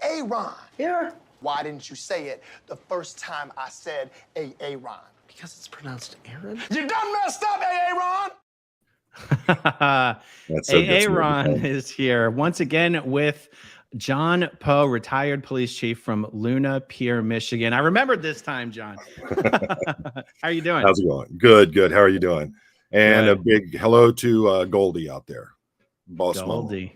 Aaron. Yeah. Why didn't you say it the first time I said Aaron? Because it's pronounced Aaron. You done messed up, Aaron. Aaron is here once again with John Poe, retired police chief from Luna Pier, Michigan. I remembered this time, John. How are you doing? How's it going? Good, good. How are you doing? And good. A big hello to Goldie out there. Boss Goldie.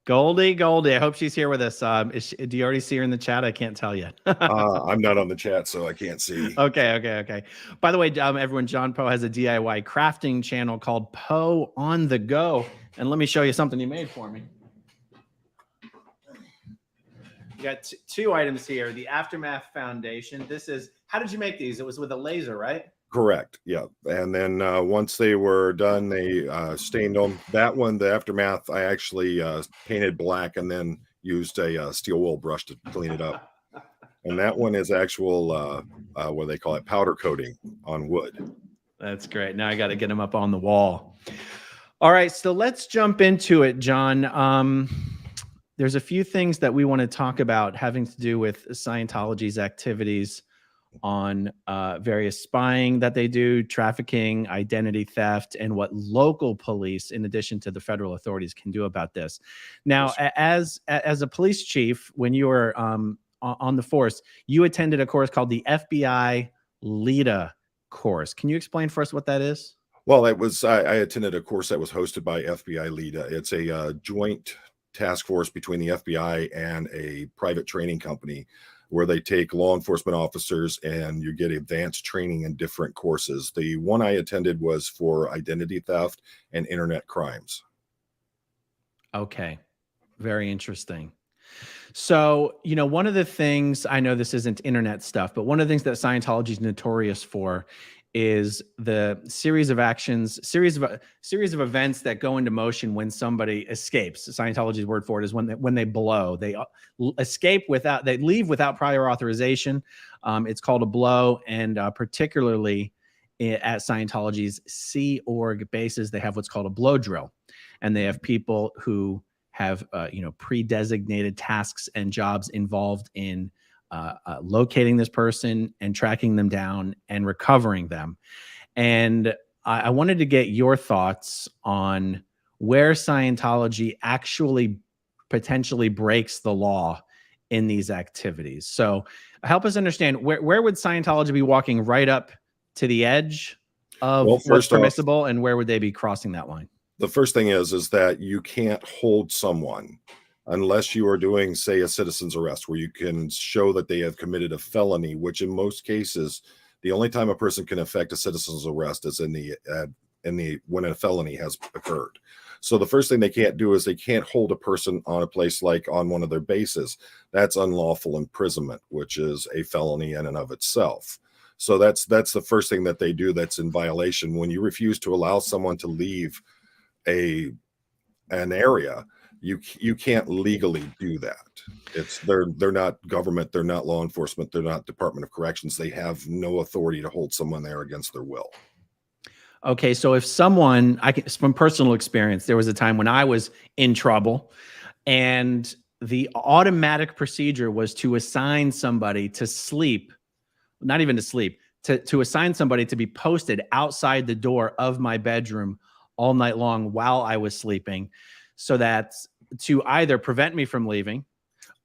Goldie. I hope she's here with us. Do you already see her in the chat? I can't tell yet. I'm not on the chat, so I can't see. Okay. By the way, everyone, John Poe has a DIY crafting channel called Poe On The Go. And let me show you something he made for me. You got two items here. The Aftermath Foundation. This is, how did you make these? It was with a laser, right? Correct. Yeah. And then once they were done, they stained them. That one, the Aftermath, I actually painted black and then used a steel wool brush to clean it up. And that one is actual, what they call it, powder coating on wood. That's great. Now I got to get them up on the wall. All right. So let's jump into it, John. There's a few things that we want to talk about having to do with Scientology's activities on various spying that they do, trafficking, identity theft, and what local police, in addition to the federal authorities, can do about this. Now, as a police chief, when you were on the force, you attended a course called the FBI-LEEDA course. Can you explain for us what that is? Well, it was I attended a course that was hosted by FBI-LEEDA. It's a joint task force between the FBI and a private training company, where they take law enforcement officers and you get advanced training in different courses. The one I attended was for identity theft and internet crimes. Okay. Very interesting. So, one of the things, I know this isn't internet stuff, but one of the things that Scientology is notorious for is the series of events that go into motion when somebody escapes. Scientology's word for it is when they blow. They they leave without prior authorization. It's called a blow, and particularly at Scientology's Sea Org bases, they have what's called a blow drill, and they have people who have pre-designated tasks and jobs involved in locating this person and tracking them down and recovering them. And I wanted to get your thoughts on where Scientology actually potentially breaks the law in these activities. So help us understand, where would Scientology be walking right up to the edge of what's permissible, and where would they be crossing that line? The first thing is that you can't hold someone unless you are doing, say, a citizen's arrest, where you can show that they have committed a felony, which in most cases, the only time a person can effect a citizen's arrest is when a felony has occurred. So the first thing they can't do is they can't hold a person on a place like on one of their bases. That's unlawful imprisonment, which is a felony in and of itself. So that's the first thing that they do that's in violation. When you refuse to allow someone to leave an area, you can't legally do that. They're not government, they're not law enforcement, they're not Department of Corrections. They have no authority to hold someone there against their will. Okay, so if someone, from personal experience, there was a time when I was in trouble, and the automatic procedure was to assign somebody to sleep, not even to sleep, to assign somebody to be posted outside the door of my bedroom all night long while I was sleeping, so that to either prevent me from leaving,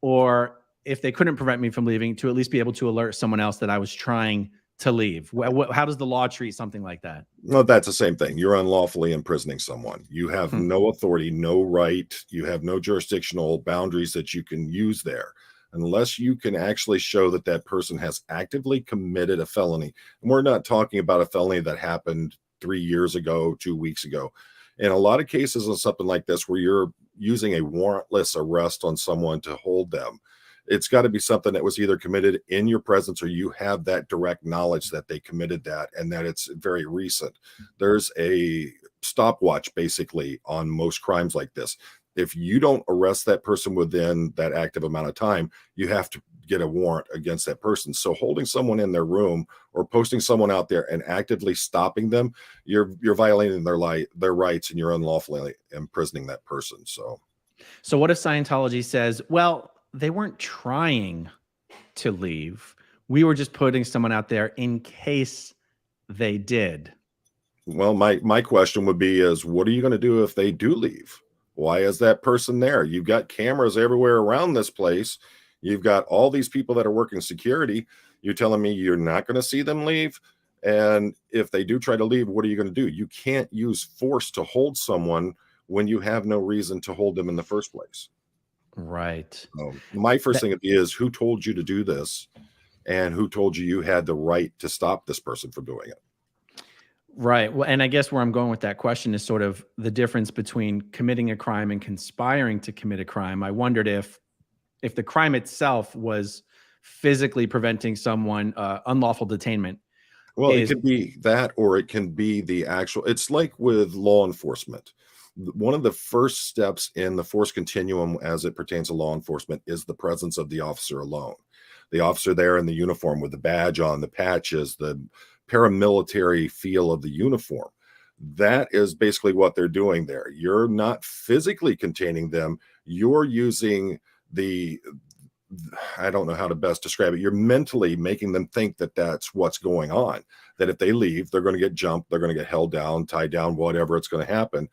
or if they couldn't prevent me from leaving, to at least be able to alert someone else that I was trying to leave. How does the law treat something like that? No, that's the same thing. You're unlawfully imprisoning someone. You have no authority, no right. You have no jurisdictional boundaries that you can use there, unless you can actually show that that person has actively committed a felony. And we're not talking about a felony that happened 3 years ago, 2 weeks ago. In a lot of cases on something like this, where you're using a warrantless arrest on someone to hold them, it's got to be something that was either committed in your presence, or you have that direct knowledge that they committed that, and that it's very recent. There's a stopwatch basically on most crimes like this. If you don't arrest that person within that active amount of time, you have to get a warrant against that person. So holding someone in their room or posting someone out there and actively stopping them, you're violating their rights, and you're unlawfully imprisoning that person. So what if Scientology says, well, they weren't trying to leave. We were just putting someone out there in case they did. Well, my question would be is, what are you going to do if they do leave? Why is that person there? You've got cameras everywhere around this place. You've got all these people that are working security. You're telling me you're not going to see them leave? And if they do try to leave, what are you going to do? You can't use force to hold someone when you have no reason to hold them in the first place. Right. My first thing is, who told you to do this? And who told you you had the right to stop this person from doing it? Right. Well, and I guess where I'm going with that question is sort of the difference between committing a crime and conspiring to commit a crime. I wondered if the crime itself was physically preventing someone, unlawful detainment. Well, it could be that, or it can be the actual, it's like with law enforcement. One of the first steps in the force continuum as it pertains to law enforcement is the presence of the officer alone. The officer there in the uniform with the badge on, the patches, the paramilitary feel of the uniform. That is basically what they're doing there. You're not physically containing them. You're using I don't know how to best describe it. You're mentally making them think that that's what's going on, that if they leave, they're going to get jumped, they're going to get held down, tied down, whatever it's going to happen.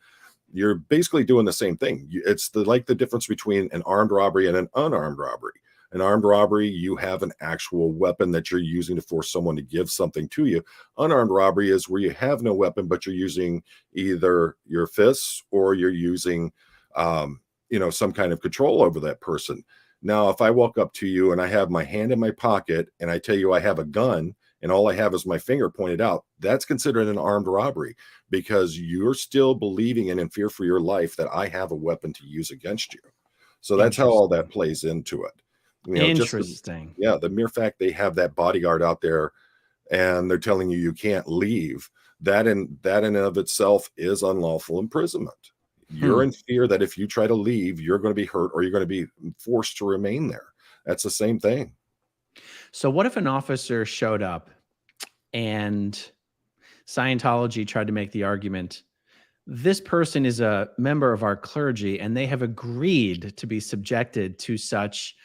You're basically doing the same thing. It's like the difference between an armed robbery and an unarmed robbery. An armed robbery, you have an actual weapon that you're using to force someone to give something to you. Unarmed robbery is where you have no weapon, but you're using either your fists or you're using, some kind of control over that person. Now, if I walk up to you and I have my hand in my pocket and I tell you I have a gun and all I have is my finger pointed out, that's considered an armed robbery because you're still believing and in fear for your life that I have a weapon to use against you. So that's how all that plays into it. Interesting. The mere fact they have that bodyguard out there and they're telling you can't leave, that in and of itself is unlawful imprisonment. You're in fear that if you try to leave, you're going to be hurt or you're going to be forced to remain there. That's the same thing. So what if an officer showed up and Scientology tried to make the argument, this person is a member of our clergy and they have agreed to be subjected to such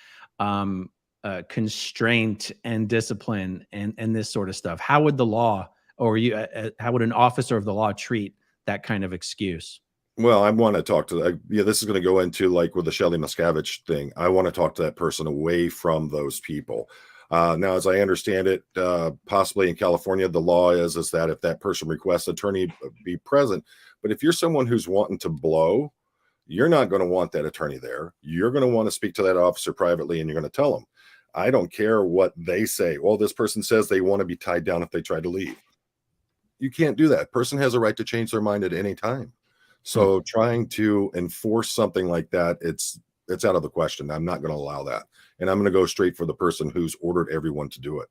constraint and discipline and this sort of stuff? How would the law how would an officer of the law treat that kind of excuse? Well, I want to talk to this is going to go into like with the Shelley Miscavige thing. I want to talk to that person away from those people. Now, as I understand it, possibly in California, the law is that if that person requests attorney be present, but if you're someone who's wanting to blow, you're not going to want that attorney there. You're going to want to speak to that officer privately and you're going to tell them, I don't care what they say. Well, this person says they want to be tied down if they try to leave. You can't do that. Person has a right to change their mind at any time. So trying to enforce something like that, it's out of the question. I'm not going to allow that. And I'm going to go straight for the person who's ordered everyone to do it.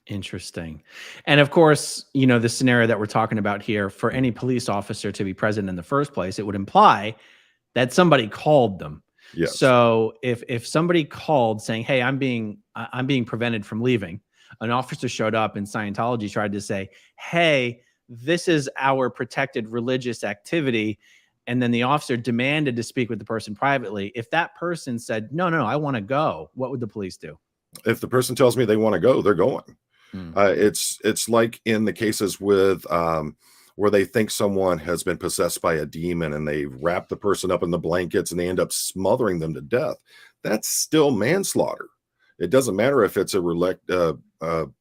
Interesting. And of course, the scenario that we're talking about here, for any police officer to be present in the first place, it would imply that somebody called them. Yes. So if somebody called saying, hey, I'm being prevented from leaving, an officer showed up and Scientology tried to say, hey, this is our protected religious activity. And then the officer demanded to speak with the person privately. If that person said, no, I want to go, what would the police do? If the person tells me they want to go, they're going. It's like in the cases with where they think someone has been possessed by a demon and they wrap the person up in the blankets and they end up smothering them to death. That's still manslaughter. It doesn't matter if it's a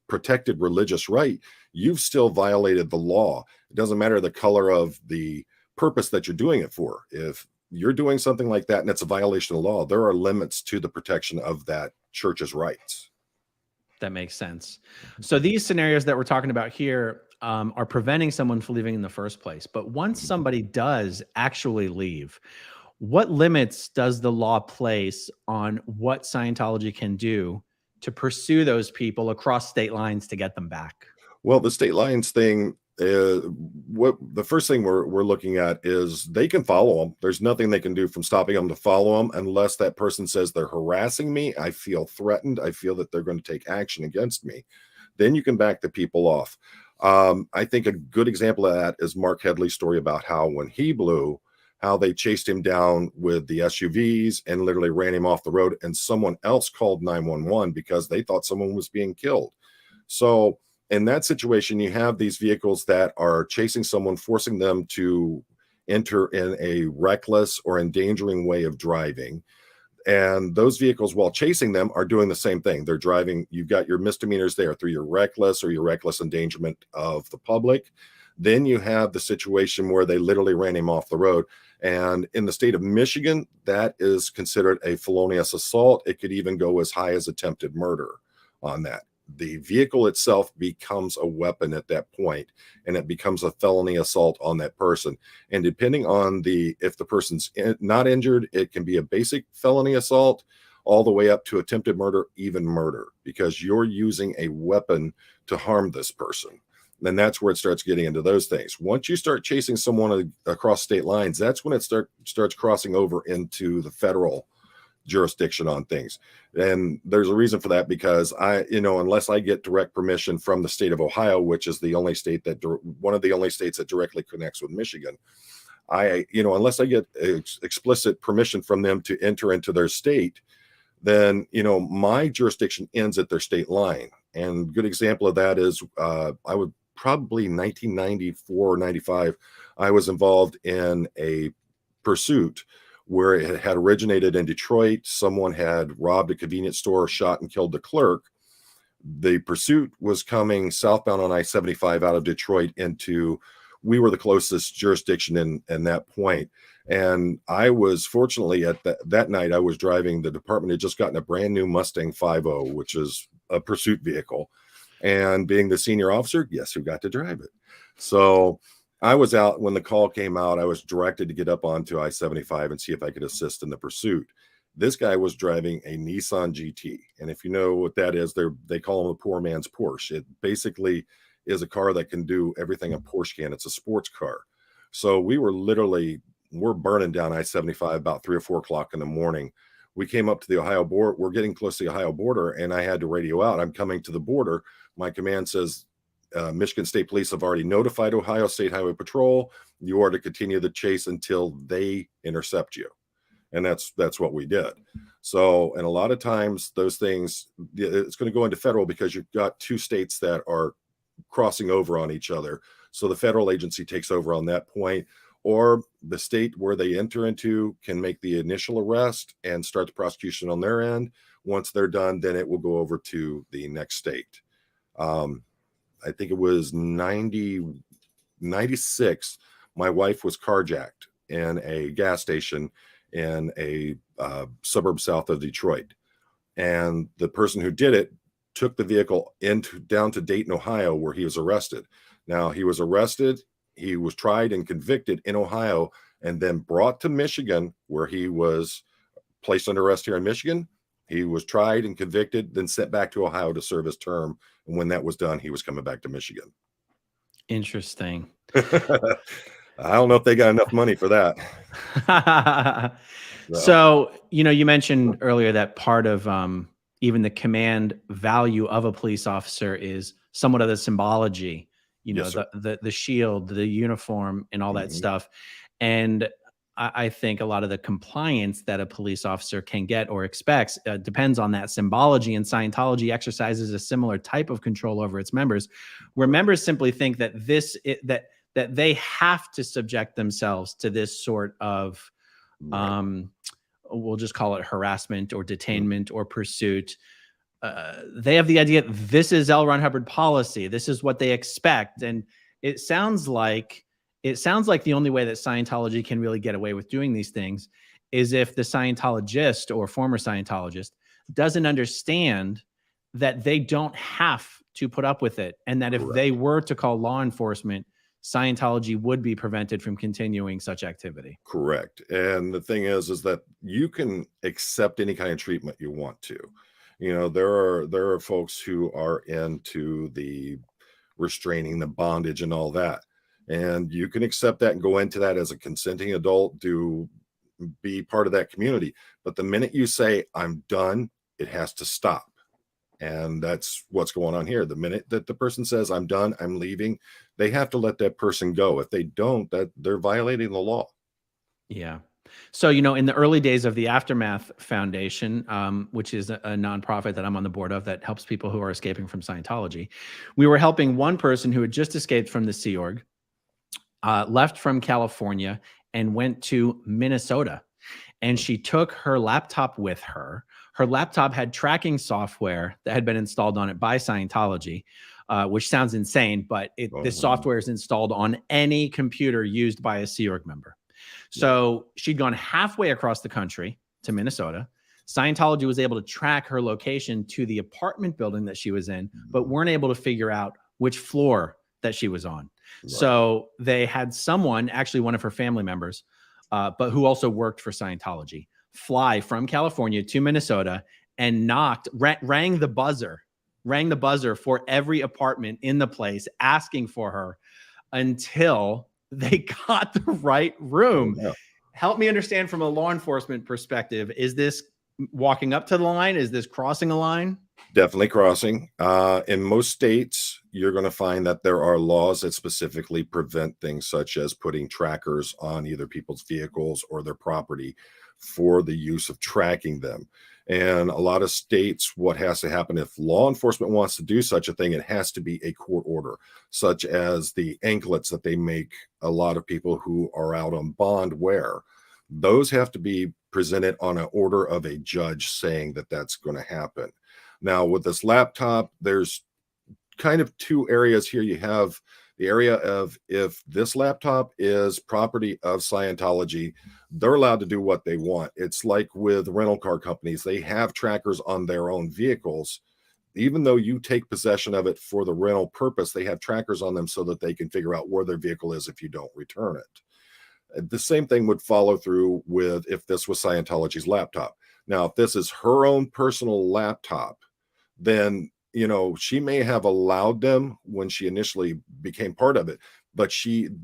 protected religious right. You've still violated the law. It doesn't matter the color of the purpose that you're doing it for. If you're doing something like that and it's a violation of the law, there are limits to the protection of that church's rights. That makes sense. So these scenarios that we're talking about here are preventing someone from leaving in the first place. But once somebody does actually leave, what limits does the law place on what Scientology can do to pursue those people across state lines to get them back? Well, the state lines thing, what the first thing we're looking at is they can follow them. There's nothing they can do from stopping them to follow them unless that person says they're harassing me. I feel threatened. I feel that they're going to take action against me. Then you can back the people off. I think a good example of that is Mark Headley's story about how when he blew, how they chased him down with the SUVs and literally ran him off the road, and someone else called 911 because they thought someone was being killed. So in that situation, you have these vehicles that are chasing someone, forcing them to enter in a reckless or endangering way of driving. And those vehicles, while chasing them, are doing the same thing. They're driving. You've got your misdemeanors there through your reckless or your reckless endangerment of the public. Then you have the situation where they literally ran him off the road. And in the state of Michigan, that is considered a felonious assault. It could even go as high as attempted murder on that. The vehicle itself becomes a weapon at that point, and it becomes a felony assault on that person. And depending on if the person's not injured, it can be a basic felony assault all the way up to attempted murder, even murder, because you're using a weapon to harm this person. Then that's where it starts getting into those things. Once you start chasing someone across state lines, that's when it starts crossing over into the federal jurisdiction on things. And there's a reason for that, because unless I get direct permission from the state of Ohio, which is the only state that one of the only states that directly connects with Michigan, unless I get explicit permission from them to enter into their state, then my jurisdiction ends at their state line. And good example of that is I would probably 1994 or 95, I was involved in a pursuit where it had originated in Detroit. Someone had robbed a convenience store, shot and killed the clerk. The pursuit was coming southbound on I-75 out of Detroit we were the closest jurisdiction in that point. And I was fortunately at that night, I was driving, the department had just gotten a brand new Mustang 5.0, which is a pursuit vehicle. And being the senior officer, guess who got to drive it? So I was out when the call came out. I was directed to get up onto I-75 and see if I could assist in the pursuit. This guy was driving a Nissan GT. And if you know what that is, they call him a poor man's Porsche. It basically is a car that can do everything a Porsche can. It's a sports car. So we're burning down I-75 about 3 or 4 o'clock in the morning. We came up to the Ohio border. We're getting close to the Ohio border, and I had to radio out, I'm coming to the border. My command says, Michigan State Police have already notified Ohio State Highway Patrol. You are to continue the chase until they intercept you. And that's what we did. So, and a lot of times those things, it's going to go into federal because you've got 2 states that are crossing over on each other. So the federal agency takes over on that point, or the state where they enter into can make the initial arrest and start the prosecution on their end. Once they're done, then it will go over to the next state. I think it was 96. My wife was carjacked in a gas station in a suburb south of Detroit. And the person who did it took the vehicle down to Dayton, Ohio, where he was arrested. Now, he was arrested, he was tried and convicted in Ohio, and then brought to Michigan, where he was placed under arrest here in Michigan. He was tried and convicted, then sent back to Ohio to serve his term. And when that was done, he was coming back to Michigan. Interesting. I don't know if they got enough money for that. So, you mentioned earlier that part of even the command value of a police officer is somewhat of the symbology, Yes, the shield, the uniform, and all that stuff. And I think a lot of the compliance that a police officer can get or expects depends on that symbology. And Scientology exercises a similar type of control over its members, where members simply think that that they have to subject themselves to this sort of, we'll just call it harassment or detainment or pursuit. They have the idea this is L. Ron Hubbard policy. This is what they expect. And it sounds like the only way that Scientology can really get away with doing these things is if the Scientologist or former Scientologist doesn't understand that they don't have to put up with it. And that if they were to call law enforcement, Scientology would be prevented from continuing such activity. Correct. And the thing is that you can accept any kind of treatment you want to. There are folks who are into the restraining, the bondage and all that. And you can accept that and go into that as a consenting adult to be part of that community. But the minute you say, I'm done, it has to stop. And that's what's going on here. The minute that the person says, I'm done, I'm leaving, they have to let that person go. If they don't, that they're violating the law. Yeah. So, in the early days of the Aftermath Foundation, which is a nonprofit that I'm on the board of that helps people who are escaping from Scientology, we were helping one person who had just escaped from the Sea Org, left from California and went to Minnesota. And she took her laptop with her. Her laptop had tracking software that had been installed on it by Scientology, which sounds insane, but this software is installed on any computer used by a Sea Org member. So she'd gone halfway across the country to Minnesota. Scientology was able to track her location to the apartment building that she was in, but weren't able to figure out which floor that she was on. Right. So they had someone, actually one of her family members, but who also worked for Scientology, fly from California to Minnesota and rang the buzzer for every apartment in the place, asking for her until they got the right room. Oh, yeah. Help me understand from a law enforcement perspective. Is this walking up to the line? Is this crossing a line? Definitely crossing. In most states, you're going to find that there are laws that specifically prevent things such as putting trackers on either people's vehicles or their property for the use of tracking them. And a lot of states, what has to happen if law enforcement wants to do such a thing, it has to be a court order, such as the anklets that they make a lot of people who are out on bond wear. Those have to be presented on an order of a judge saying that that's going to happen. Now, with this laptop, there's kind of two areas here. You have the area of if this laptop is property of Scientology, they're allowed to do what they want. It's like with rental car companies. They have trackers on their own vehicles. Even though you take possession of it for the rental purpose, they have trackers on them so that they can figure out where their vehicle is if you don't return it. The same thing would follow through with if this was Scientology's laptop. Now, if this is her own personal laptop, then she may have allowed them when she initially became part of it, but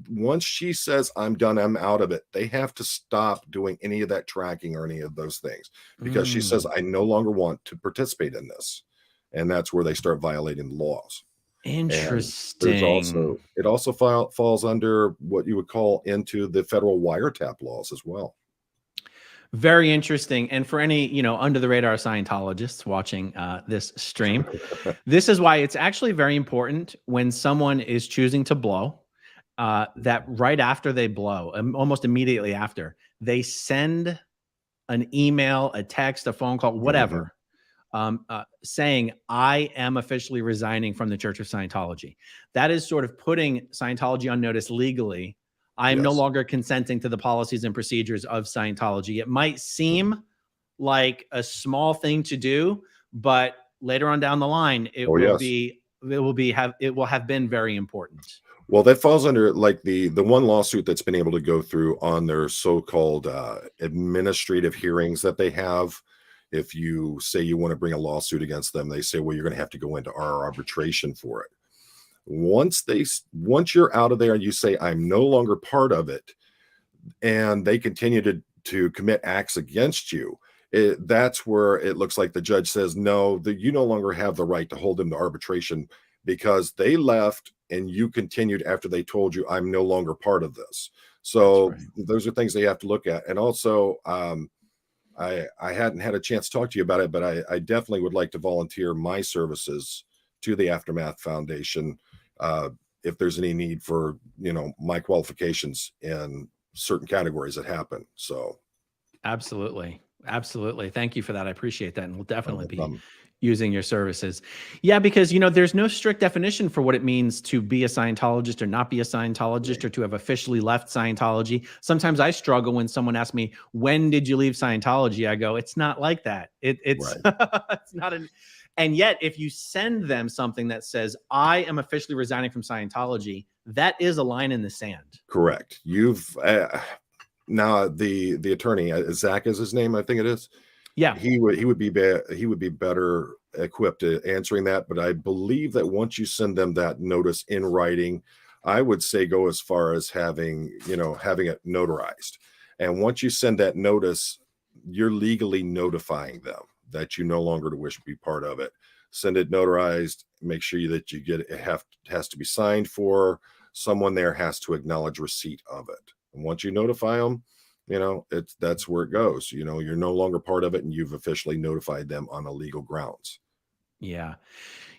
once she says, I'm done, I'm out of it, they have to stop doing any of that tracking or any of those things because she says, I no longer want to participate in this. And that's where they start violating the laws. Interesting. It also falls under what you would call into the federal wiretap laws as well. Very interesting. And for any, under the radar Scientologists watching this stream, this is why it's actually very important when someone is choosing to blow, that right after they blow, almost immediately after, they send an email, a text, a phone call, whatever, saying, I am officially resigning from the Church of Scientology. That is sort of putting Scientology on notice legally. I am no longer consenting to the policies and procedures of Scientology. It might seem like a small thing to do, but later on down the line, it will have been very important. Well, that falls under like the one lawsuit that's been able to go through on their so-called administrative hearings that they have. If you say you want to bring a lawsuit against them, they say, well, you're going to have to go into our arbitration for it. Once you're out of there and you say, I'm no longer part of it, and they continue to commit acts against you, that's where it looks like the judge says, no, that you no longer have the right to hold them to arbitration because they left and you continued after they told you, I'm no longer part of this. So those are things they have to look at. And also, I hadn't had a chance to talk to you about it, but I definitely would like to volunteer my services to the Aftermath Foundation if there's any need for my qualifications in certain categories that happen. So absolutely thank you for that. I appreciate that, and we'll definitely be using your services. Yeah, because there's no strict definition for what it means to be a Scientologist or not be a Scientologist, or to have officially left Scientology. Sometimes I struggle when someone asks me, when did you leave Scientology? I go, it's not like that. It's it's not an. And yet, if you send them something that says, I am officially resigning from Scientology, that is a line in the sand. Correct. You've now the attorney, Zach is his name, I think it is. Yeah, he would be better equipped to answering that. But I believe that once you send them that notice in writing, I would say go as far as having it notarized. And once you send that notice, you're legally notifying them that you no longer wish to be part of it. Send it notarized. Make sure that you get it. Has to be signed for. Someone there has to acknowledge receipt of it. And once you notify them, you know, that's where it goes. You know, you're no longer part of it, and you've officially notified them on illegal grounds. Yeah.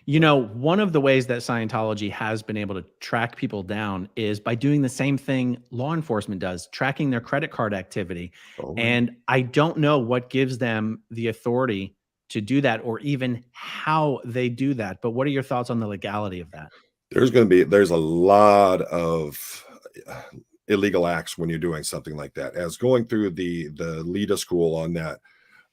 You know, one of the ways that Scientology has been able to track people down is by doing the same thing law enforcement does, tracking their credit card activity. Oh, yeah. And I don't know what gives them the authority to do that or even how they do that. But what are your thoughts on the legality of that? There's a lot of uh, illegal acts when you're doing something like that. As going through the LEEDA school on that,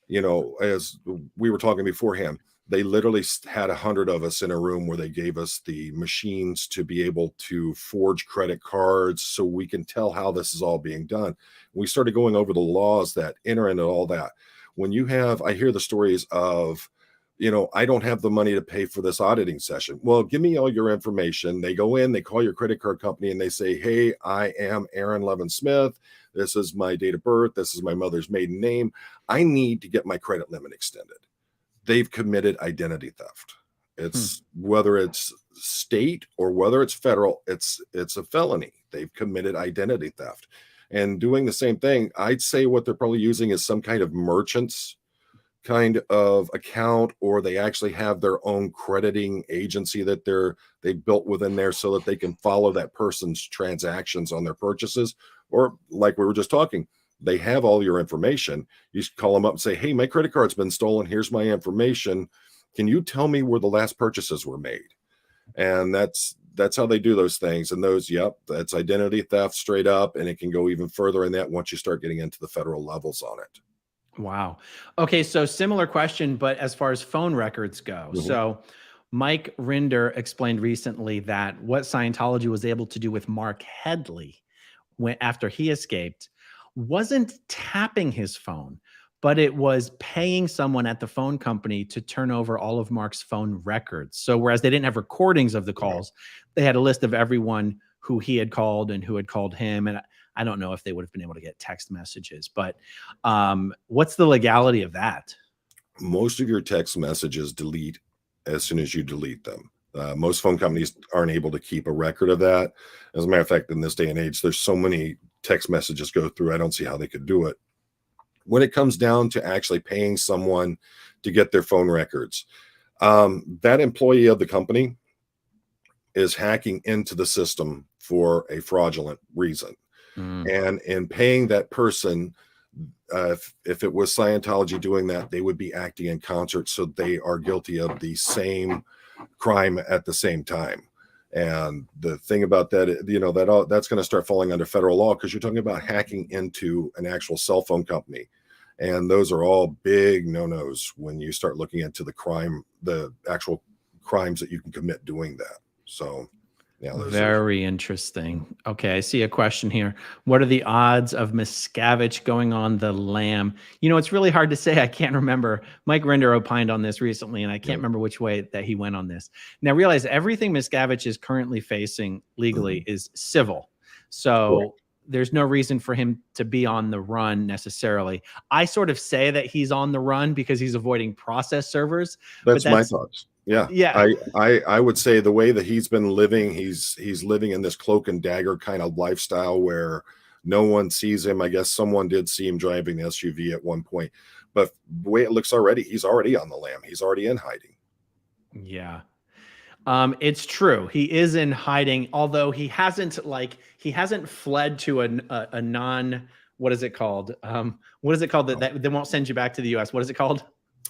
you know, as we were talking beforehand, they literally had 100 of us in a room where they gave us the machines to be able to forge credit cards so we can tell how this is all being done. We started going over the laws that enter into all that. When you have, I hear the stories of, you know, I don't have the money to pay for this auditing session. Well, give me all your information. They go in, they call your credit card company and they say, hey, I am Aaron Levin Smith. This is my date of birth. This is my mother's maiden name. I need to get my credit limit extended. They've committed identity theft. It's whether it's state or whether it's federal, it's a felony. They've committed identity theft. And doing the same thing, I'd say what they're probably using is some kind of merchants kind of account, or they actually have their own crediting agency that they built within there so that they can follow that person's transactions on their purchases. Or like we were just talking, they have all your information. You just call them up and say, hey, my credit card's been stolen. Here's my information. Can you tell me where the last purchases were made? And that's how they do those things. And those, yep, that's identity theft straight up. And it can go even further in that once you start getting into the federal levels on it. Wow. Okay, so similar question, but as far as phone records go. So Mike Rinder explained recently that what Scientology was able to do with Mark Headley after he escaped wasn't tapping his phone, but it was paying someone at the phone company to turn over all of Mark's phone records. So whereas they didn't have recordings of the calls, they had a list of everyone who he had called and who had called him. And I don't know if they would have been able to get text messages, but what's the legality of that? Most of your text messages delete as soon as you delete them. Most phone companies aren't able to keep a record of that. As a matter of fact, in this day and age, there's so many text messages go through. I don't see how they could do it. When it comes down to actually paying someone to get their phone records, that employee of the company is hacking into the system for a fraudulent reason. And in paying that person, if it was Scientology doing that, they would be acting in concert. So they are guilty of the same crime at the same time. And the thing about that, you know, that's going to start falling under federal law because you're talking about hacking into an actual cell phone company. And those are all big no-nos when you start looking into the actual crimes that you can commit doing that. So yeah, very interesting. Okay, I see a question here. What are the odds of Miscavige going on the lam? You know, it's really hard to say. I can't remember. Mike Rinder opined on this recently, and I can't remember which way that he went on this. Now, realize everything Miscavige is currently facing legally is civil. So there's no reason for him to be on the run necessarily. I sort of say that he's on the run because he's avoiding process servers. That's my thoughts. Yeah. Yeah. I would say the way that he's been living, he's living in this cloak and dagger kind of lifestyle where no one sees him. I guess someone did see him driving the SUV at one point, but the way it looks already, he's already on the lam. He's already in hiding. Yeah. It's true. He is in hiding, although he hasn't fled to a non, what is it called? What is it called that they won't send you back to the US? What is it called?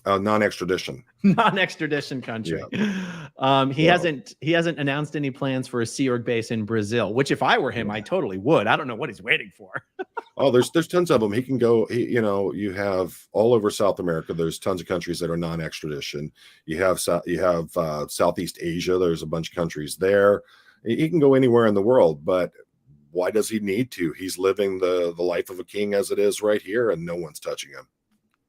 Non-extradition. Non-extradition country. Yeah. He hasn't announced any plans for a Sea Org base in Brazil, which if I were him, I totally would. I don't know what he's waiting for. Oh, there's tons of them. He can go, you know, you have all over South America. There's tons of countries that are non-extradition. You have Southeast Asia. There's a bunch of countries there. He can go anywhere in the world, but why does he need to? He's living the life of a king as it is right here, and no one's touching him.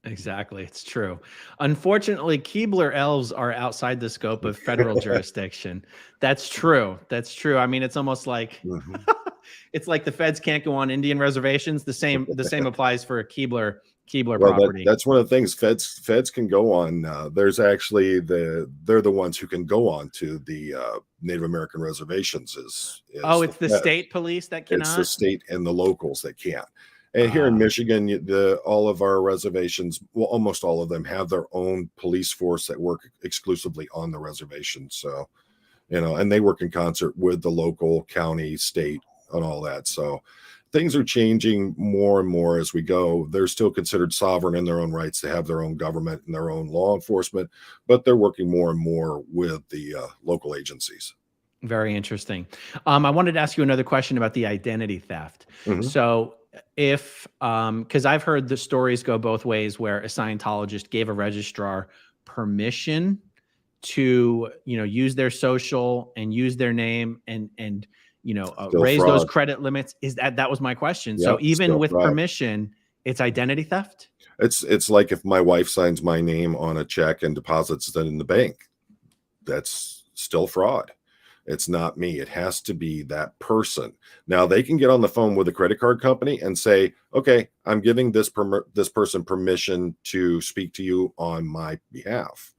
Exactly. It's true. Unfortunately, Keebler Elves are outside the scope of federal jurisdiction. That's true. That's true. I mean, it's almost like it's like the feds can't go on Indian reservations. The same applies for a Keebler property. That's one of the things feds can go on. There's actually they're the ones who can go on to the Native American reservations. It's the state police that cannot? It's the state and the locals that can't. And here in Michigan, all of our reservations, well, almost all of them have their own police force that work exclusively on the reservation. So, and they work in concert with the local, county, state, and all that. So things are changing more and more as we go. They're still considered sovereign in their own rights to have their own government and their own law enforcement, but they're working more and more with the local agencies. Very interesting. I wanted to ask you another question about the identity theft. Mhm. So if, because I've heard the stories go both ways, where a Scientologist gave a registrar permission to, use their social and use their name and Still raise fraud. those credit limits. That was my question. So Yep, even still with fraud. permission, it's identity theft? It's like if my wife signs my name on a check and deposits it in the bank, that's still fraud. It's not me. It has to be that person. Now they can get on the phone with a credit card company and say, okay, I'm giving this person permission to speak to you on my behalf.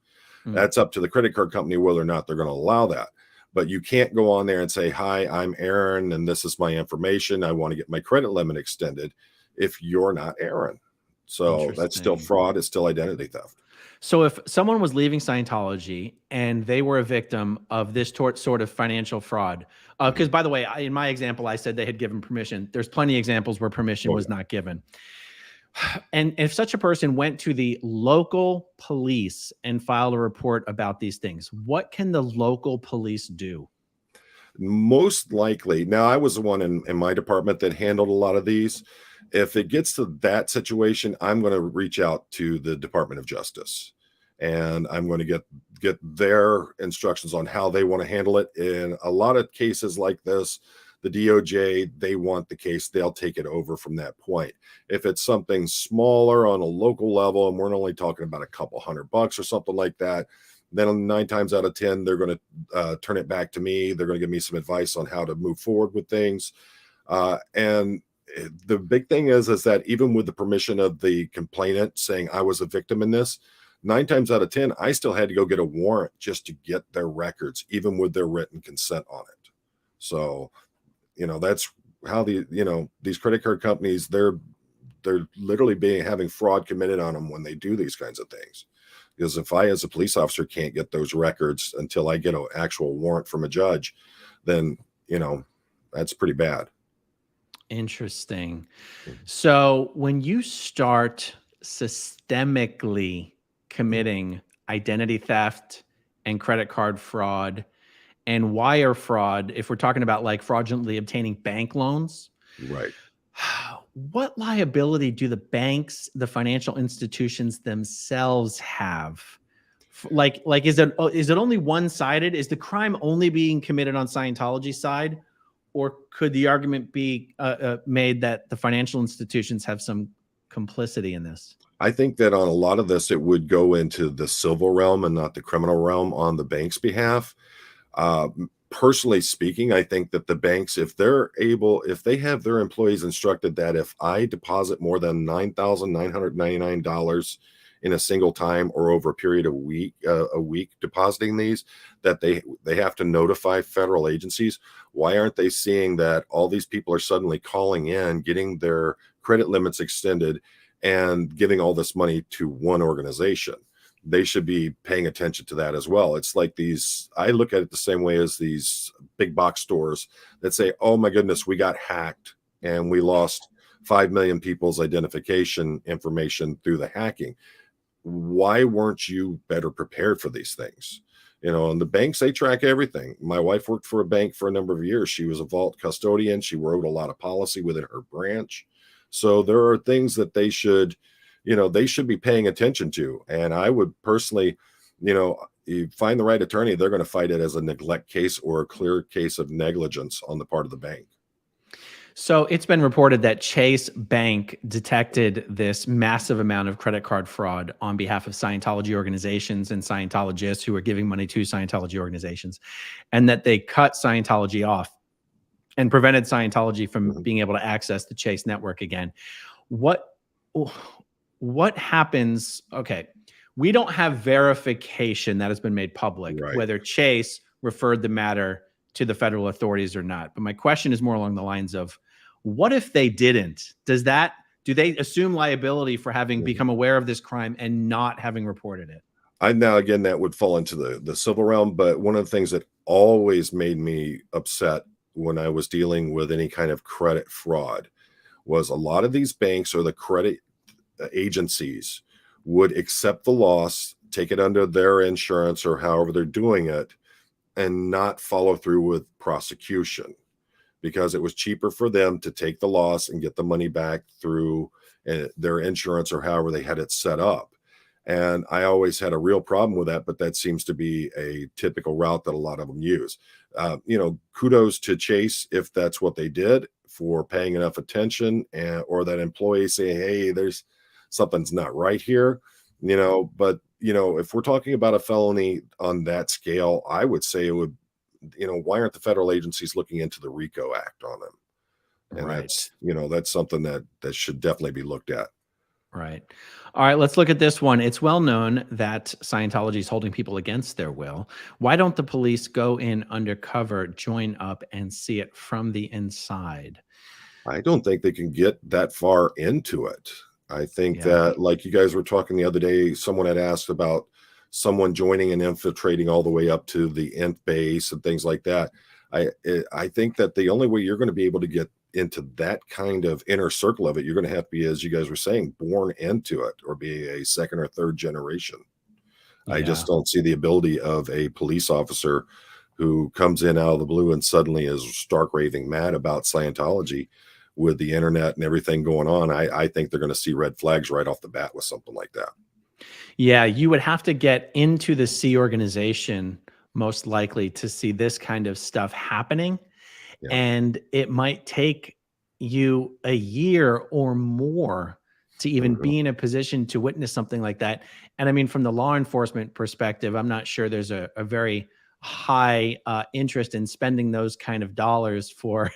That's up to the credit card company whether or not they're going to allow that. But you can't go on there and say, hi, I'm Aaron, and this is my information. I want to get my credit limit extended if you're not Aaron. So that's still fraud. It's still identity theft. So if someone was leaving Scientology and they were a victim of this sort of financial fraud, because by the way, in my example, I said they had given permission. There's plenty of examples where permission was not given. And if such a person went to the local police and filed a report about these things, what can the local police do? Most likely. Now, I was the one in my department that handled a lot of these. If it gets to that situation, I'm going to reach out to the Department of Justice, and I'm going to get their instructions on how they want to handle it. In a lot of cases like this, the DOJ, they want the case, they'll take it over from that point. If it's something smaller on a local level, and we're only talking about a couple $100 or something like that, then 9 times out of 10, they're going to turn it back to me. They're going to give me some advice on how to move forward with things. And the big thing is that even with the permission of the complainant saying I was a victim in this, 9 times out of 10, I still had to go get a warrant just to get their records, even with their written consent on it. So, that's how these credit card companies, they're literally having fraud committed on them when they do these kinds of things. Because if I, as a police officer, can't get those records until I get an actual warrant from a judge, then, that's pretty bad. Interesting. So when you start systemically committing identity theft and credit card fraud and wire fraud, if we're talking about like fraudulently obtaining bank loans, right? What liability do the banks, the financial institutions themselves have? Like is it only one-sided? Is the crime only being committed on Scientology's side? Or could the argument be made that the financial institutions have some complicity in this? I think that on a lot of this, it would go into the civil realm and not the criminal realm on the bank's behalf. Personally speaking, I think that the banks, if they have their employees instructed that if I deposit more than $9,999 in a single time or over a period of a week depositing these, that they have to notify federal agencies. Why aren't they seeing that all these people are suddenly calling in, getting their credit limits extended, and giving all this money to one organization? They should be paying attention to that as well. It's like I look at it the same way as these big box stores that say, oh my goodness, we got hacked and we lost 5 million people's identification information through the hacking. Why weren't you better prepared for these things? And the banks, they track everything. My wife worked for a bank for a number of years. She was a vault custodian. She wrote a lot of policy within her branch. So there are things that they should be paying attention to. And I would personally, you find the right attorney, they're going to fight it as a neglect case or a clear case of negligence on the part of the bank. So it's been reported that Chase Bank detected this massive amount of credit card fraud on behalf of Scientology organizations and Scientologists who were giving money to Scientology organizations, and that they cut Scientology off and prevented Scientology from being able to access the Chase network again. What happens? Okay, we don't have verification that has been made public, right, whether Chase referred the matter to the federal authorities or not. But my question is more along the lines of, what if they didn't? Does that Do they assume liability for having become aware of this crime and not having reported it? Now again, that would fall into the civil realm, but one of the things that always made me upset when I was dealing with any kind of credit fraud was a lot of these banks or the credit agencies would accept the loss, take it under their insurance or however they're doing it, and not follow through with prosecution because it was cheaper for them to take the loss and get the money back through their insurance or however they had it set up. And I always had a real problem with that, but that seems to be a typical route that a lot of them use. Kudos to Chase if that's what they did for paying enough attention, or that employee say, hey, there's something's not right here, but if we're talking about a felony on that scale, I would say it would, why aren't the federal agencies looking into the RICO Act on them? And Right. that's something that should definitely be looked at. Right. All right, let's look at this one. It's well known that Scientology is holding people against their will. Why don't the police go in undercover, join up, and see it from the inside? I don't think they can get that far into it. I think Yeah. that, like you guys were talking the other day, someone had asked about someone joining and infiltrating all the way up to the nth base and things like that. I think that the only way you're going to be able to get into that kind of inner circle of it, you're going to have to be, as you guys were saying, born into it or be a second or third generation. I just don't see the ability of a police officer who comes in out of the blue and suddenly is stark raving mad about Scientology with the internet and everything going on. I think they're going to see red flags right off the bat with something like that. Yeah, you would have to get into the C organization most likely to see this kind of stuff happening. Yeah. And it might take you a year or more to even be in a position to witness something like that. And I mean, from the law enforcement perspective, I'm not sure there's a very high interest in spending those kind of dollars for.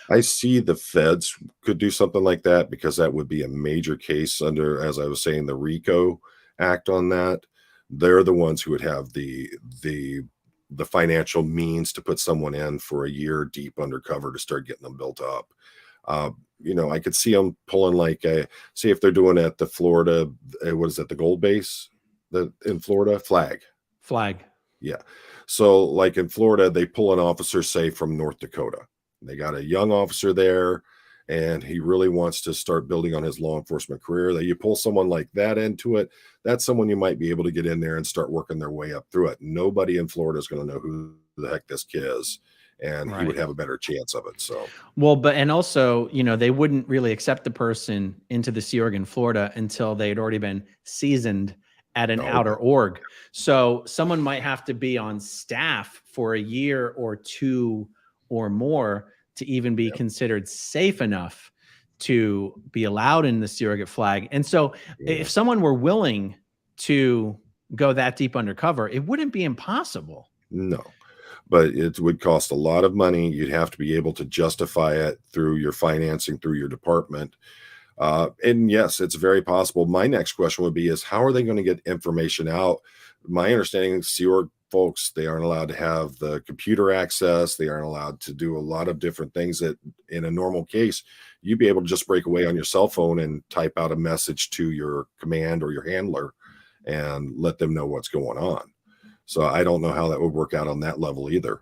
I see the feds could do something like that because that would be a major case under, as I was saying, the RICO Act on that. They're the ones who would have the financial means to put someone in for a year deep undercover to start getting them built up. I could see them pulling see if they're doing at the Florida, what is it, the Gold Base in Florida? Flag. Yeah. So like in Florida, they pull an officer, say from North Dakota. They got a young officer there and he really wants to start building on his law enforcement career. That you pull someone like that into it, that's someone you might be able to get in there and start working their way up through it. Nobody in Florida is going to know who the heck this kid is, and he would have a better chance of it. So, well, and also, they wouldn't really accept the person into the Sea Org in Florida until they had already been seasoned at an outer org. So someone might have to be on staff for a year or two or more to even be considered safe enough to be allowed in the surrogate flag. And so if someone were willing to go that deep undercover, it wouldn't be impossible. No, but it would cost a lot of money. You'd have to be able to justify it through your financing, through your department. And yes, it's very possible. My next question would be how are they going to get information out? My understanding is Sea Org folks, they aren't allowed to have the computer access. They aren't allowed to do a lot of different things that in a normal case, you'd be able to just break away on your cell phone and type out a message to your command or your handler and let them know what's going on. So I don't know how that would work out on that level either.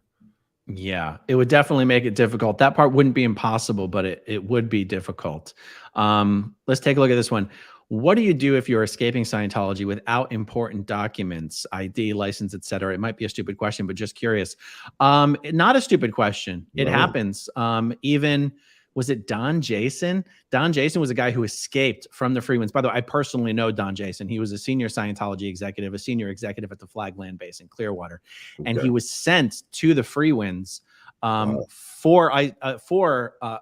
Yeah, it would definitely make it difficult. That part wouldn't be impossible, but it would be difficult. Let's take a look at this one. What do you do if you're escaping Scientology without important documents, ID, license, etc.? It might be a stupid question, but just curious. Not a stupid question. It happens. Even, was it Don Jason? Don Jason was a guy who escaped from the Freewinds. By the way, I personally know Don Jason. He was a senior Scientology executive, a senior executive at the Flag Land Base in Clearwater. And he was sent to the Freewinds for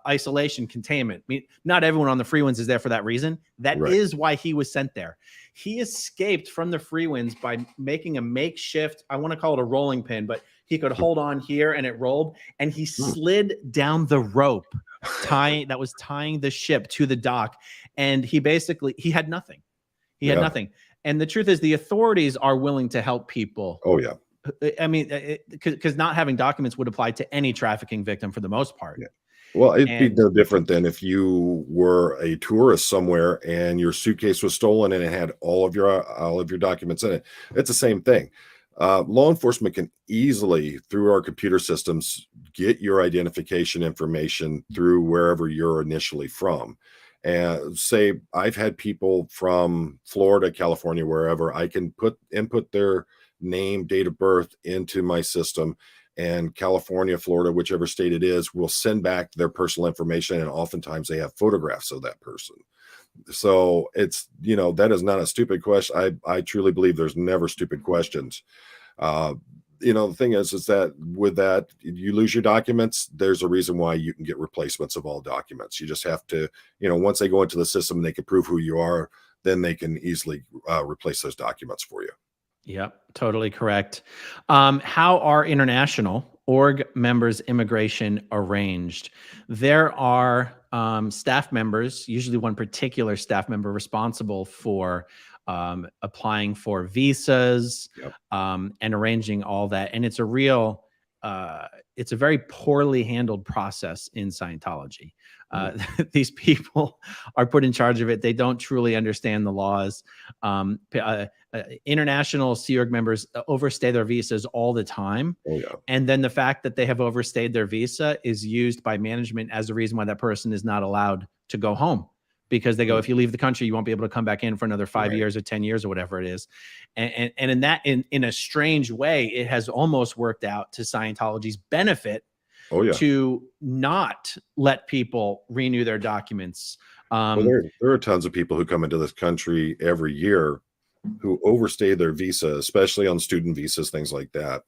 isolation containment. I mean, not everyone on the Freewinds is there for that reason. That is why he was sent there. He escaped from the Freewinds by making a makeshift, I want to call it a rolling pin, but he could hold on here and it rolled, and he slid down the rope that was tying the ship to the dock. And he had nothing. He had nothing. And the truth is the authorities are willing to help people. Oh yeah. I mean, because not having documents would apply to any trafficking victim for the most part. Well, it'd be And no different than if you were a tourist somewhere and your suitcase was stolen and it had all of your documents in it. It's the same thing. Law enforcement can easily, through our computer systems, get your identification information through wherever you're initially from. And say I've had people from Florida, California, wherever, I can input their name, date of birth into my system, and California, Florida, whichever state it is, will send back their personal information. And oftentimes they have photographs of that person. So it's, that is not a stupid question. I truly believe there's never stupid questions. Uh, the thing is that with that, you lose your documents. There's a reason why you can get replacements of all documents. You just have to, once they go into the system and they can prove who you are, then they can easily replace those documents for you. Yep, totally correct. How are international org members' immigration arranged? There are staff members, usually one particular staff member responsible for applying for visas, Yep. and arranging all that. And it's a very poorly handled process in Scientology. These people are put in charge of it. They don't truly understand the laws. International Sea Org members overstay their visas all the time. Oh, yeah. And then the fact that they have overstayed their visa is used by management as a reason why that person is not allowed to go home, because they go, if you leave the country, you won't be able to come back in for another 5 years or 10 years or whatever it is. And in a strange way, it has almost worked out to Scientology's benefit. Oh, yeah. To not let people renew their documents. Well, there are tons of people who come into this country every year who overstay their visa, especially on student visas, things like that.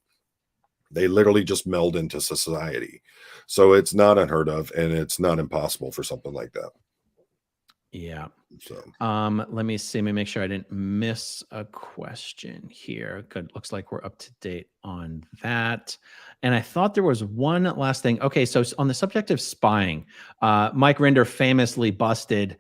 They literally just meld into society. So it's not unheard of, and it's not impossible for something like that. Yeah. So let me see. Let me make sure I didn't miss a question here. Good. Looks like we're up to date on that. And I thought there was one last thing. Okay. So on the subject of spying, Mike Rinder famously busted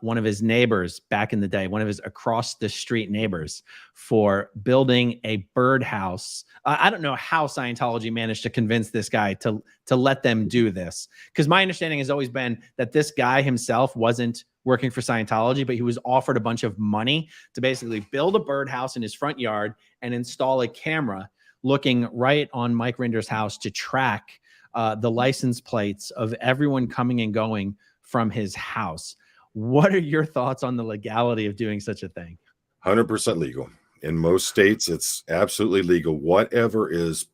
one of his neighbors back in the day, one of his across the street neighbors, for building a birdhouse. I don't know how Scientology managed to convince this guy to let them do this, because my understanding has always been that this guy himself wasn't working for Scientology, but he was offered a bunch of money to basically build a birdhouse in his front yard and install a camera looking right on Mike Rinder's house to track the license plates of everyone coming and going from his house. What are your thoughts on the legality of doing such a thing? 100% legal. In most states, it's absolutely legal. Whatever is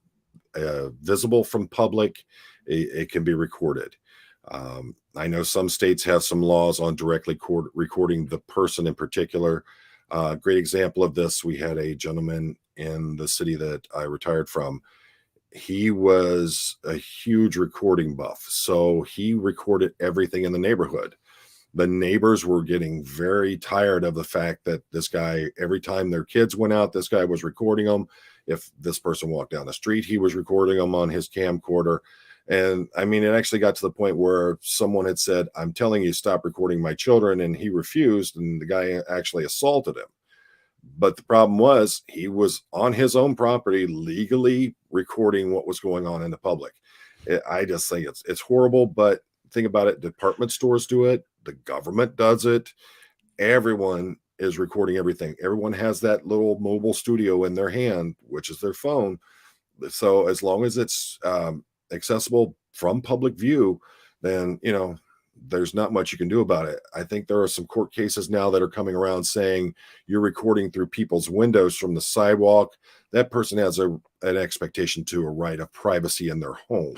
visible from public, it can be recorded. I know some states have some laws on directly recording the person in particular. Great example of this, we had a gentleman in the city that I retired from. He was a huge recording buff, so he recorded everything in the neighborhood. The neighbors were getting very tired of the fact that this guy, every time their kids went out, this guy was recording them. If this person walked down the street, he was recording them on his camcorder. And I mean, it actually got to the point where someone had said, "I'm telling you, stop recording my children." And he refused, and the guy actually assaulted him. But the problem was, he was on his own property legally recording what was going on in the public. I just think it's horrible. But think about it, department stores do it, the government does it, everyone is recording everything. Everyone has that little mobile studio in their hand, which is their phone. So as long as it's accessible from public view, then there's not much you can do about it. I think there are some court cases now that are coming around saying you're recording through people's windows from the sidewalk. That person has an expectation to a right of privacy in their home.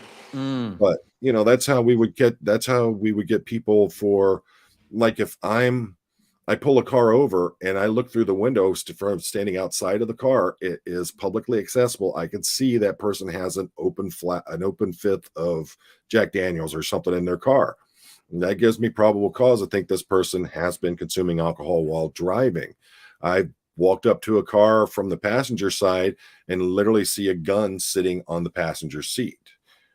But that's how we would get people for, like, if I pull a car over and I look through the windows from standing outside of the car, it is publicly accessible. I can see that person has an open fifth of Jack Daniels or something in their car. And that gives me probable cause to think this person has been consuming alcohol while driving. I walked up to a car from the passenger side and literally see a gun sitting on the passenger seat.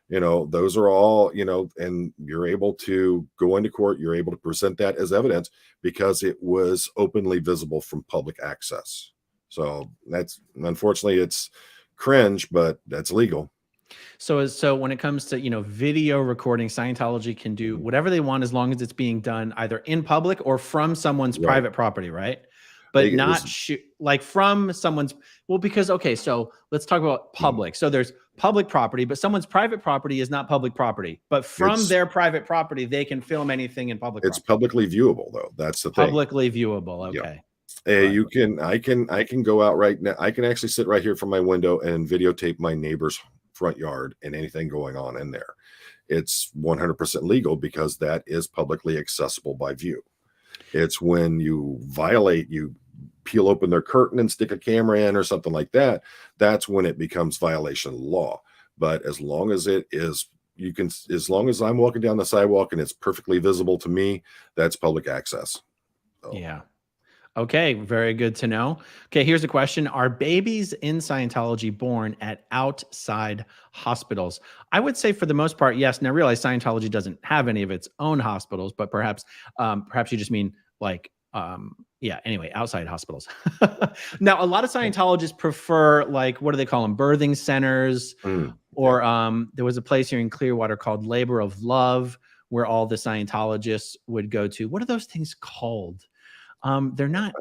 Those are all, and you're able to go into court. You're able to present that as evidence because it was openly visible from public access. So that's, unfortunately, it's cringe, but that's legal. So when it comes to, video recording, Scientology can do whatever they want as long as it's being done either in public or from someone's Right. private property, right? But not like from someone's, well, because, okay, so let's talk about public. So there's public property, but someone's private property is not public property. But from their private property, they can film anything in public It's property. publicly viewable, though. That's the thing. Publicly viewable. Okay. You can, I can go out right now. I can actually sit right here from my window and videotape my neighbor's front yard and anything going on in there. It's 100% legal because that is publicly accessible by view. It's when you violate, you peel open their curtain and stick a camera in or something like that. That's when it becomes violation of law. But as long as it is, as long as I'm walking down the sidewalk and it's perfectly visible to me, that's public access. So. Yeah. Okay, very good to know. Okay, here's a question. Are babies in Scientology born at outside hospitals? I would say for the most part, yes. Now, realize Scientology doesn't have any of its own hospitals, but perhaps you just mean like, anyway, outside hospitals. Now, a lot of Scientologists prefer, like, what do they call them? Birthing centers. Or there was a place here in Clearwater called Labor of Love where all the Scientologists would go to. What are those things called? They're not.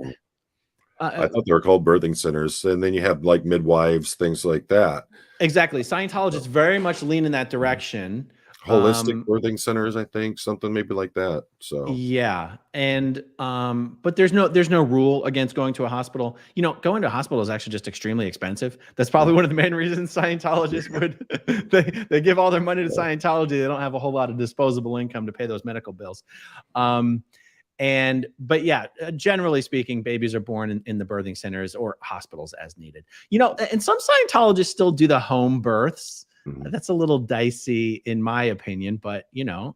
I thought they were called birthing centers, and then you have like midwives, things like that. Exactly. Scientologists very much lean in that direction. Holistic birthing centers, I think, something maybe like that. So yeah, and but there's no rule against going to a hospital. Going to a hospital is actually just extremely expensive. That's probably one of the main reasons Scientologists would they give all their money to Scientology. They don't have a whole lot of disposable income to pay those medical bills. But yeah, generally speaking, babies are born in the birthing centers or hospitals as needed. And some Scientologists still do the home births. That's a little dicey in my opinion, but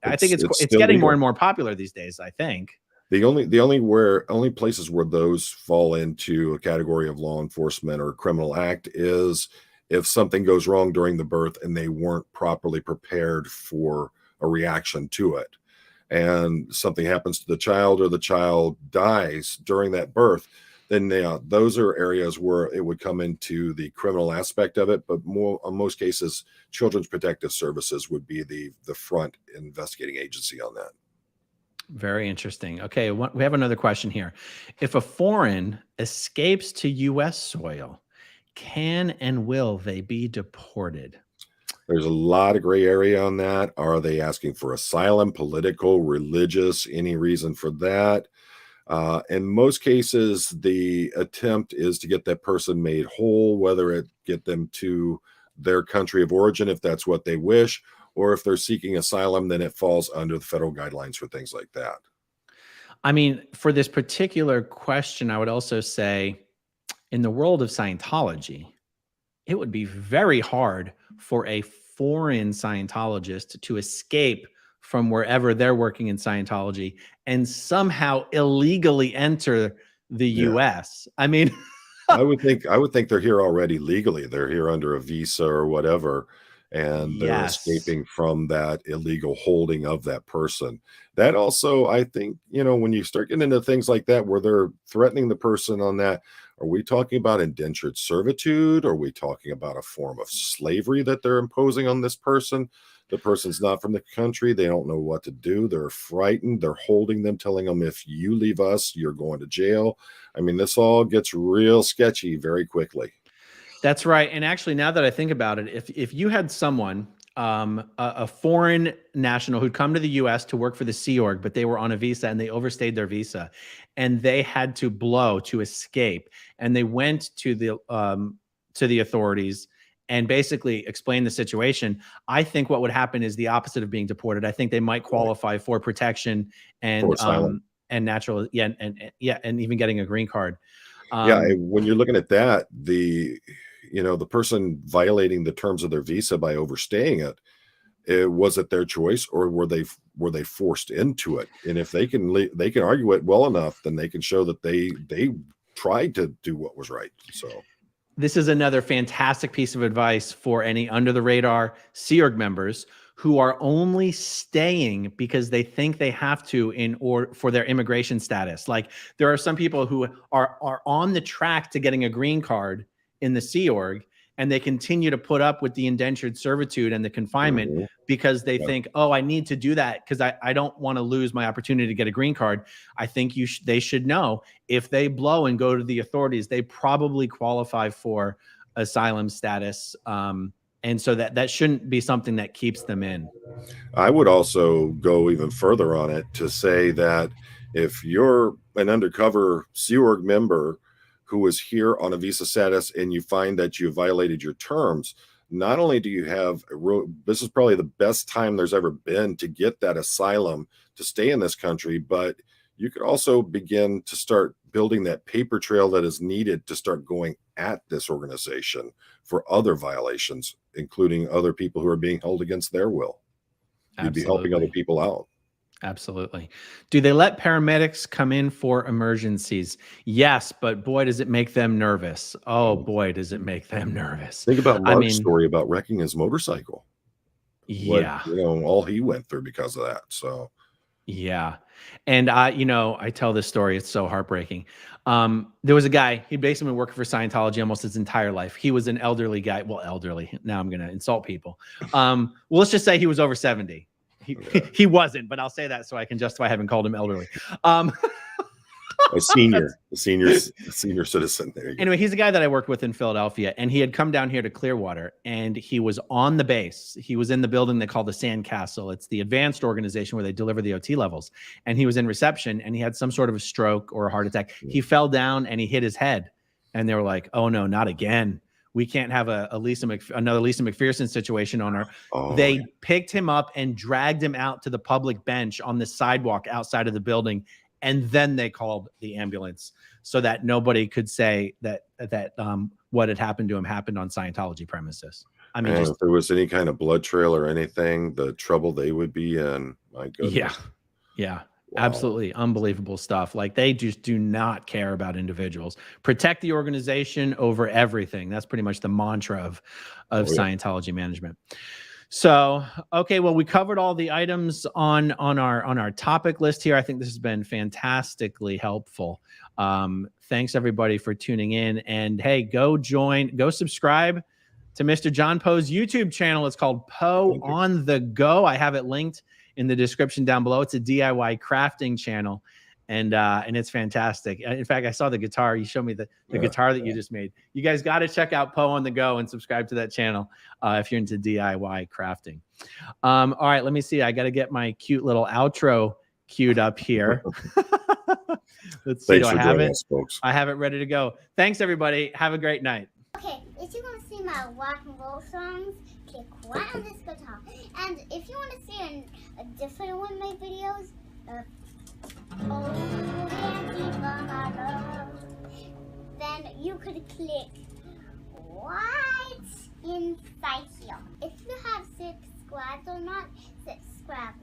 I think it's getting more and more popular these days, I think. The only places where those fall into a category of law enforcement or criminal act is if something goes wrong during the birth and they weren't properly prepared for a reaction to it. And something happens to the child or the child dies during that birth, then those are areas where it would come into the criminal aspect of it. But in most cases, Children's Protective Services would be the front investigating agency on that. Very interesting. Okay, we have another question here. If a foreign escapes to U.S. soil, can and will they be deported? There's a lot of gray area on that. Are they asking for asylum, political, religious, any reason for that? In most cases, the attempt is to get that person made whole, whether it get them to their country of origin, if that's what they wish, or if they're seeking asylum, then it falls under the federal guidelines for things like that. I mean, for this particular question, I would also say in the world of Scientology, it would be very hard for a foreign Scientologist to escape from wherever they're working in Scientology and somehow illegally enter the U.S. I mean, I would think they're here already legally. They're here under a visa or whatever, and they're escaping from that illegal holding of that person. That also, I think, when you start getting into things like that, where they're threatening the person on that, are we talking about indentured servitude? Are we talking about a form of slavery that they're imposing on this person? The person's not from the country. They don't know what to do. They're frightened. They're holding them, telling them, if you leave us, you're going to jail. I mean, this all gets real sketchy very quickly. That's right. And actually, now that I think about it, if you had someone, a foreign national who'd come to the U.S. to work for the Sea Org, but they were on a visa and they overstayed their visa and they had to blow to escape, and they went to the authorities and basically explained the situation, I think what would happen is the opposite of being deported. I think they might qualify for protection and natural, and even getting a green card. When you're looking at that, the person violating the terms of their visa by overstaying it, was it their choice, or were they forced into it? And if they can argue it well enough, then they can show that they tried to do what was right. So this is another fantastic piece of advice for any under the radar Sea Org members who are only staying because they think they have to for their immigration status. Like, there are some people who are on the track to getting a green card in the Sea Org, and they continue to put up with the indentured servitude and the confinement Mhm. because they Yeah. think, oh, I need to do that because I don't want to lose my opportunity to get a green card. I think they should know if they blow and go to the authorities, they probably qualify for asylum status. And so that shouldn't be something that keeps them in. I would also go even further on it to say that if you're an undercover Sea Org member who is here on a visa status and you find that you violated your terms, not only do you have this is probably the best time there's ever been to get that asylum to stay in this country, but you could also begin to start building that paper trail that is needed to start going at this organization for other violations, including other people who are being held against their will. You'd be helping other people out. Absolutely. Do they let paramedics come in for emergencies? Yes, but boy, does it make them nervous. Oh boy, does it make them nervous. Think about I Mark's mean, story about wrecking his motorcycle. yeah. What, all he went through because of that. So Yeah. And I tell this story. It's so heartbreaking. There was a guy, he'd basically been working for Scientology almost his entire life. He was an elderly guy. Well, elderly. Now I'm going to insult people. Well, let's just say he was over 70. He wasn't, but I'll say that so I can justify having called him elderly. a senior citizen. There you go. Anyway, he's a guy that I worked with in Philadelphia, and he had come down here to Clearwater, and he was on the base. He was in the building they call the Sandcastle. It's the advanced organization where they deliver the OT levels. And he was in reception, and he had some sort of a stroke or a heart attack. He fell down and he hit his head, and they were like, "Oh no, not again. We can't have another Lisa McPherson situation on her." They picked him up and dragged him out to the public bench on the sidewalk outside of the building. And then they called the ambulance so that nobody could say that what had happened to him happened on Scientology premises. I mean, if there was any kind of blood trail or anything, the trouble they would be in. My goodness. Yeah. Wow. Absolutely unbelievable stuff. Like, they just do not care about individuals. Protect the organization over everything. That's pretty much the mantra of Scientology management. So, okay, well, we covered all the items on our topic list here. I think this has been fantastically helpful. Thanks everybody for tuning in, and hey, go subscribe to Mr. John Poe's YouTube channel. It's called Poe On The Go. I have it linked in the description down below. It's a DIY crafting channel, and it's fantastic. In fact, I saw the guitar. You showed me the guitar that you just made. You guys got to check out Poe On The Go and subscribe to that channel if you're into DIY crafting. All right, let me see. I got to get my cute little outro queued up here. Let's see. Do I have it? Folks. I have it ready to go. Thanks, everybody. Have a great night. Okay, if you want to see my rock and roll songs, click right on this guitar. And if you want to see a different one of my videos, then you could click right inside here. If you have subscribed or not, subscribe